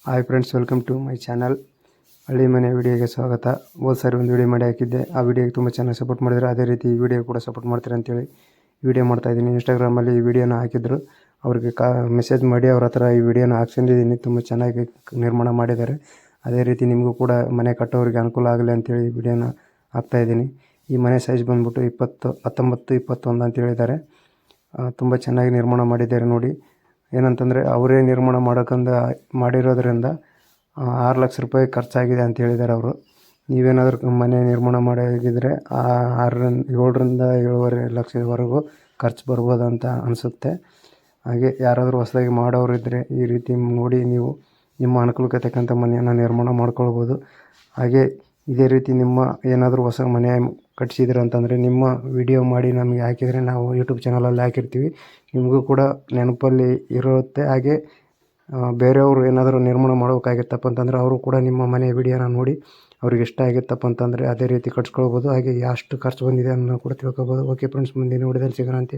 Hi friends, welcome to my channel. ಹಳ್ಳಿ ಮನೆ ವಿಡಿಯೋಗೆ ಸ್ವಾಗತ. ಹೋದ ಸಾರಿ ಒಂದು ವಿಡಿಯೋ ಮಾಡಿ ಹಾಕಿದ್ದೆ. ಆ ವಿಡಿಯೋಗೆ ತುಂಬ ಚೆನ್ನಾಗಿ ಸಪೋರ್ಟ್ ಮಾಡಿದರೆ, ಅದೇ ರೀತಿ ಈ ವಿಡಿಯೋ ಕೂಡ ಸಪೋರ್ಟ್ ಮಾಡ್ತಾರೆ ಅಂತೇಳಿ ವಿಡಿಯೋ ಮಾಡ್ತಾಯಿದ್ದೀನಿ. ಇನ್ಸ್ಟಾಗ್ರಾಮಲ್ಲಿ ಈ ವಿಡಿಯೋನ ಹಾಕಿದ್ರು, ಅವ್ರಿಗೆ ಮೆಸೇಜ್ ಮಾಡಿ ಅವ್ರ ಹತ್ರ ಈ ವಿಡಿಯೋನ ಹಾಕ್ಸ್ಕೊಂಡಿದ್ದೀನಿ. ತುಂಬ ಚೆನ್ನಾಗಿ ನಿರ್ಮಾಣ ಮಾಡಿದ್ದಾರೆ. ಅದೇ ರೀತಿ ನಿಮಗೂ ಕೂಡ ಮನೆ ಕಟ್ಟೋರಿಗೆ ಅನುಕೂಲ ಆಗಲಿ ಅಂತೇಳಿ ಈ ವಿಡಿಯೋನ ಹಾಕ್ತಾಯಿದ್ದೀನಿ. ಈ ಮನೆ ಸೈಜ್ ಬಂದ್ಬಿಟ್ಟು 19-21 ಅಂತ ಹೇಳಿದ್ದಾರೆ. ತುಂಬ ಚೆನ್ನಾಗಿ ನಿರ್ಮಾಣ ಮಾಡಿದ್ದಾರೆ ನೋಡಿ. ಏನಂತಂದರೆ ಅವರೇ ನಿರ್ಮಾಣ ಮಾಡಿರೋದ್ರಿಂದ 6 ಲಕ್ಷ ರೂಪಾಯಿ ಖರ್ಚಾಗಿದೆ ಅಂತ ಹೇಳಿದ್ದಾರೆ ಅವರು. ನೀವೇನಾದರೂ ಮನೆ ನಿರ್ಮಾಣ ಮಾಡೋಗಿದ್ದರೆ 7ರಿಂದ 7.5 ಲಕ್ಷದವರೆಗೂ ಖರ್ಚು ಬರ್ಬೋದು ಅಂತ ಅನಿಸುತ್ತೆ. ಹಾಗೆ ಯಾರಾದರೂ ಹೊಸದಾಗಿ ಮಾಡೋರಿದ್ದರೆ ಈ ರೀತಿ ನೋಡಿ ನೀವು ನಿಮ್ಮ ಅನುಕೂಲಕ್ಕೆ ತಕ್ಕಂಥ ಮನೆಯನ್ನು ನಿರ್ಮಾಣ ಮಾಡ್ಕೊಳ್ಬೋದು. ಹಾಗೆ ಇದೇ ರೀತಿ ನಿಮ್ಮ ಏನಾದರೂ ಹೊಸ ಮನೆ ಕಟ್ಟಿಸಿದ್ರೆ ಅಂತಂದರೆ ನಿಮ್ಮ ವಿಡಿಯೋ ಮಾಡಿ ನಮಗೆ ಹಾಕಿದರೆ ನಾವು ಯೂಟ್ಯೂಬ್ ಚಾನಲಲ್ಲಿ ಹಾಕಿರ್ತೀವಿ. ನಿಮಗೂ ಕೂಡ ನೆನಪಲ್ಲಿ ಇರುತ್ತೆ. ಹಾಗೆ ಬೇರೆಯವರು ಏನಾದರೂ ನಿರ್ಮಾಣ ಮಾಡಬೇಕಾಗಿತ್ತಪ್ಪ ಅಂತಂದರೆ ಅವರು ಕೂಡ ನಿಮ್ಮ ಮನೆ ವಿಡಿಯೋನ ನೋಡಿ ಅವ್ರಿಗೆ ಇಷ್ಟ ಆಗಿತ್ತಪ್ಪ ಅಂತಂದರೆ ಅದೇ ರೀತಿ ಕಟ್ಸ್ಕೊಳ್ಬೋದು. ಹಾಗೆ ಎಷ್ಟು ಖರ್ಚು ಬಂದಿದೆ ಅನ್ನೋ ಕೂಡ ತಿಳ್ಕೊಬೋದು. ಓಕೆ ಫ್ರೆಂಡ್ಸ್, ಮುಂದಿನ ವಿಡಿಯೋದಲ್ಲಿ ಸಿಗೋಣ ಅಂತ